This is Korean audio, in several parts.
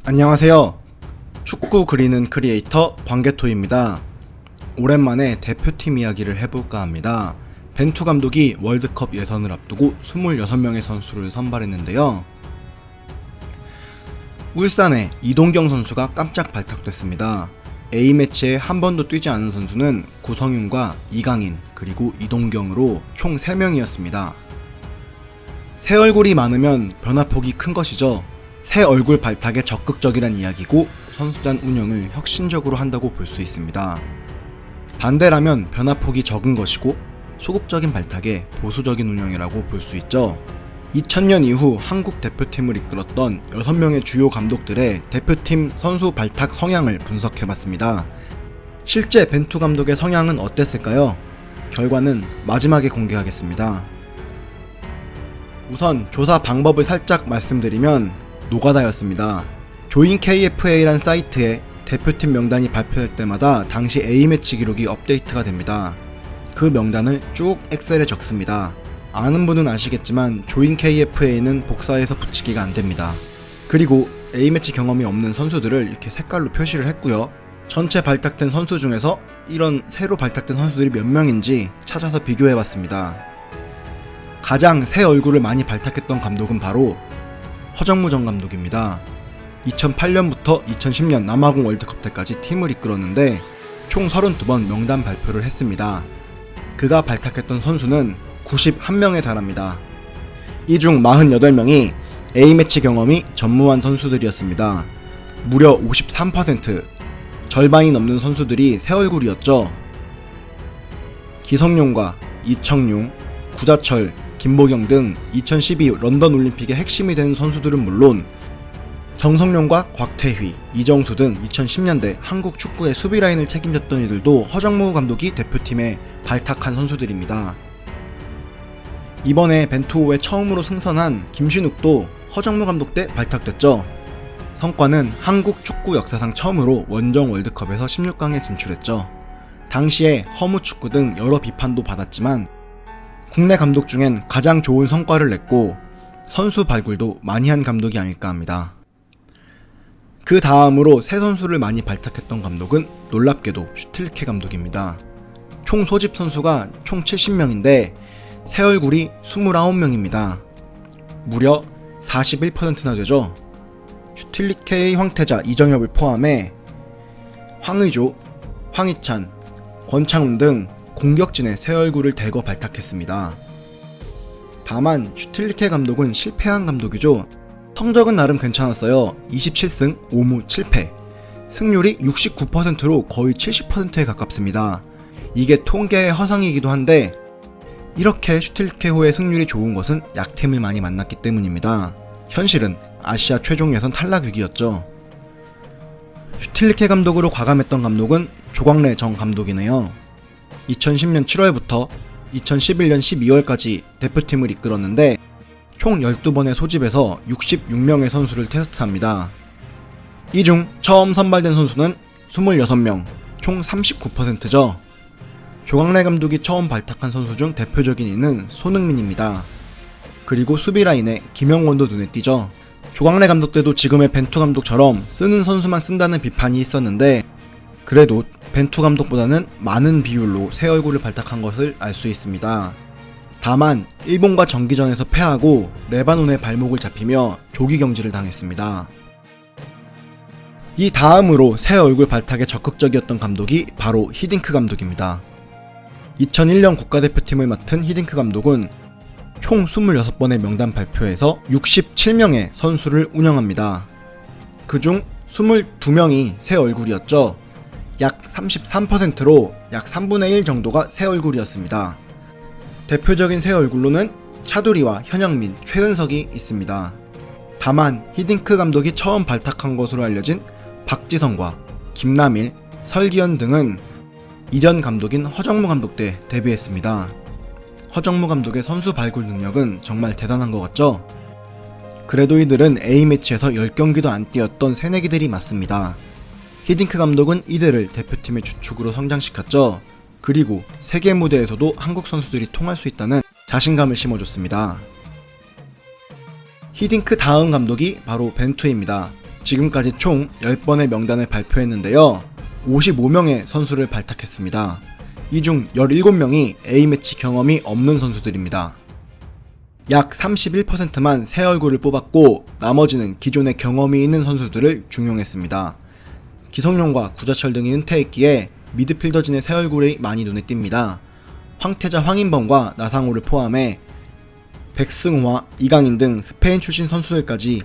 안녕하세요. 축구 그리는 크리에이터 광개토입니다. 오랜만에 대표팀 이야기를 해볼까 합니다. 벤투 감독이 월드컵 예선을 앞두고 26명의 선수를 선발했는데요. 울산의 이동경 선수가 깜짝 발탁됐습니다. A매치에 한 번도 뛰지 않은 선수는 구성윤과 이강인 그리고 이동경으로 총 3명이었습니다. 새 얼굴이 많으면 변화폭이 큰 것이죠. 새 얼굴 발탁에 적극적이란 이야기고 선수단 운영을 혁신적으로 한다고 볼 수 있습니다. 반대라면 변화폭이 적은 것이고 소극적인 발탁에 보수적인 운영이라고 볼 수 있죠. 2000년 이후 한국 대표팀을 이끌었던 6명의 주요 감독들의 대표팀 선수 발탁 성향을 분석해봤습니다. 실제 벤투 감독의 성향은 어땠을까요? 결과는 마지막에 공개하겠습니다. 우선 조사 방법을 살짝 말씀드리면 노가다였습니다. 조인 KFA란 사이트에 대표팀 명단이 발표될 때마다 당시 A매치 기록이 업데이트가 됩니다. 그 명단을 쭉 엑셀에 적습니다. 아는 분은 아시겠지만 조인 KFA는 복사해서 붙이기가 안됩니다. 그리고 A매치 경험이 없는 선수들을 이렇게 색깔로 표시를 했고요. 전체 발탁된 선수 중에서 이런 새로 발탁된 선수들이 몇 명인지 찾아서 비교해봤습니다. 가장 새 얼굴을 많이 발탁했던 감독은 바로 허정무 전 감독입니다. 2008년부터 2010년 남아공 월드컵 때까지 팀을 이끌었는데 총 32번 명단 발표를 했습니다. 그가 발탁했던 선수는 91명에 달합니다. 이 중 48명이 A매치 경험이 전무한 선수들이었습니다. 무려 53%, 절반이 넘는 선수들이 새 얼굴이었죠. 기성용과 이청용, 구자철, 김보경 등 2012 런던 올림픽의 핵심이 된 선수들은 물론 정성용과 곽태휘, 이정수 등 2010년대 한국 축구의 수비 라인을 책임졌던 이들도 허정무 감독이 대표팀에 발탁한 선수들입니다. 이번에 벤투 후에 처음으로 승선한 김신욱도 허정무 감독 때 발탁됐죠. 성과는 한국 축구 역사상 처음으로 원정 월드컵에서 16강에 진출했죠. 당시에 허무 축구 등 여러 비판도 받았지만 국내 감독 중엔 가장 좋은 성과를 냈고 선수 발굴도 많이 한 감독이 아닐까 합니다. 그 다음으로 새 선수를 많이 발탁했던 감독은 놀랍게도 슈틸케 감독입니다. 총 소집 선수가 총 70명인데 새 얼굴이 29명입니다. 무려 41%나 되죠. 슈틸케의 황태자 이정엽을 포함해 황의조, 황희찬, 권창훈 등 공격진의 새 얼굴을 대거 발탁했습니다. 다만 슈틸리케 감독은 실패한 감독이죠. 성적은 나름 괜찮았어요. 27승 5무 7패, 승률이 69%로 거의 70%에 가깝습니다. 이게 통계의 허상이기도 한데 이렇게 슈틸리케 후의 승률이 좋은 것은 약팀을 많이 만났기 때문입니다. 현실은 아시아 최종 예선 탈락 위기였죠. 슈틸리케 감독으로 과감했던 감독은 조광래 전 감독이네요. 2010년 7월부터 2011년 12월까지 대표팀을 이끌었는데 총 12번의 소집에서 66명의 선수를 테스트합니다. 이 중 처음 선발된 선수는 26명, 총 39%죠. 조광래 감독이 처음 발탁한 선수 중 대표적인 이는 손흥민입니다. 그리고 수비라인에 김영원도 눈에 띄죠. 조광래 감독 때도 지금의 벤투 감독처럼 쓰는 선수만 쓴다는 비판이 있었는데 그래도 벤투 감독보다는 많은 비율로 새 얼굴을 발탁한 것을 알 수 있습니다. 다만 일본과 정기전에서 패하고 레바논의 발목을 잡히며 조기 경질을 당했습니다. 이 다음으로 새 얼굴 발탁에 적극적이었던 감독이 바로 히딩크 감독입니다. 2001년 국가대표팀을 맡은 히딩크 감독은 총 26번의 명단 발표에서 67명의 선수를 운영합니다. 그중 22명이 새 얼굴이었죠. 약 33%로 약 3분의 1 정도가 새 얼굴이었습니다. 대표적인 새 얼굴로는 차두리와 현영민, 최은석이 있습니다. 다만 히딩크 감독이 처음 발탁한 것으로 알려진 박지성과 김남일, 설기현 등은 이전 감독인 허정무 감독 때 데뷔했습니다. 허정무 감독의 선수 발굴 능력은 정말 대단한 것 같죠? 그래도 이들은 A매치에서 10경기도 안 뛰었던 새내기들이 맞습니다. 히딩크 감독은 이들을 대표팀의 주축으로 성장시켰죠. 그리고 세계 무대에서도 한국 선수들이 통할 수 있다는 자신감을 심어줬습니다. 히딩크 다음 감독이 바로 벤투입니다. 지금까지 총 10번의 명단을 발표했는데요. 55명의 선수를 발탁했습니다. 이 중 17명이 A매치 경험이 없는 선수들입니다. 약 31%만 새 얼굴을 뽑았고 나머지는 기존에 경험이 있는 선수들을 중용했습니다. 기성용과 구자철 등이 은퇴했기에 미드필더진의 새 얼굴이 많이 눈에 띕니다. 황태자, 황인범과 나상호를 포함해 백승호와 이강인 등 스페인 출신 선수들까지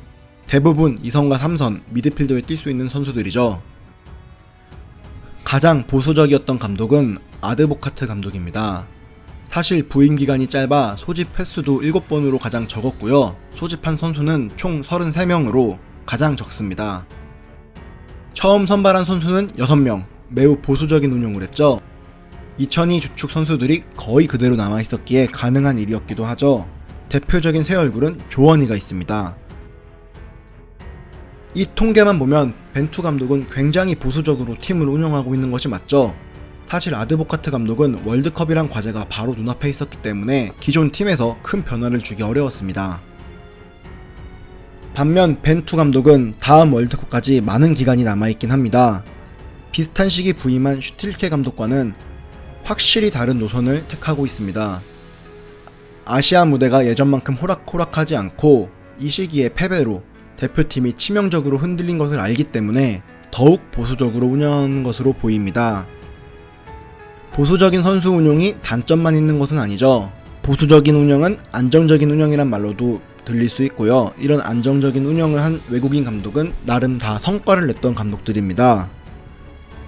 대부분 2선과 3선 미드필더에 뛸 수 있는 선수들이죠. 가장 보수적이었던 감독은 아드보카트 감독입니다. 사실 부임 기간이 짧아 소집 횟수도 7번으로 가장 적었고요. 소집한 선수는 총 33명으로 가장 적습니다. 처음 선발한 선수는 6명, 매우 보수적인 운영을 했죠. 2002 주축 선수들이 거의 그대로 남아있었기에 가능한 일이었기도 하죠. 대표적인 새 얼굴은 조원희가 있습니다. 이 통계만 보면 벤투 감독은 굉장히 보수적으로 팀을 운영하고 있는 것이 맞죠. 사실 아드보카트 감독은 월드컵이란 과제가 바로 눈앞에 있었기 때문에 기존 팀에서 큰 변화를 주기 어려웠습니다. 반면 벤투 감독은 다음 월드컵까지 많은 기간이 남아있긴 합니다. 비슷한 시기 부임한 슈틸케 감독과는 확실히 다른 노선을 택하고 있습니다. 아시아 무대가 예전만큼 호락호락하지 않고 이 시기에 패배로 대표팀이 치명적으로 흔들린 것을 알기 때문에 더욱 보수적으로 운영하는 것으로 보입니다. 보수적인 선수 운용이 단점만 있는 것은 아니죠. 보수적인 운영은 안정적인 운영이란 말로도 들릴 수 있고요. 이런 안정적인 운영을 한 외국인 감독은 나름 다 성과를 냈던 감독들입니다.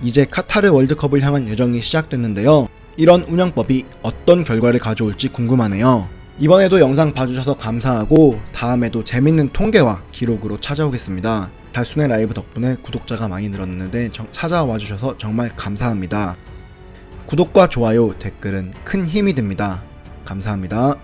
이제 카타르 월드컵을 향한 여정이 시작됐는데요. 이런 운영법이 어떤 결과를 가져올지 궁금하네요. 이번에도 영상 봐주셔서 감사하고 다음에도 재밌는 통계와 기록으로 찾아오겠습니다. 달순의 라이브 덕분에 구독자가 많이 늘었는데 찾아와 주셔서 정말 감사합니다. 구독과 좋아요, 댓글은 큰 힘이 됩니다. 감사합니다.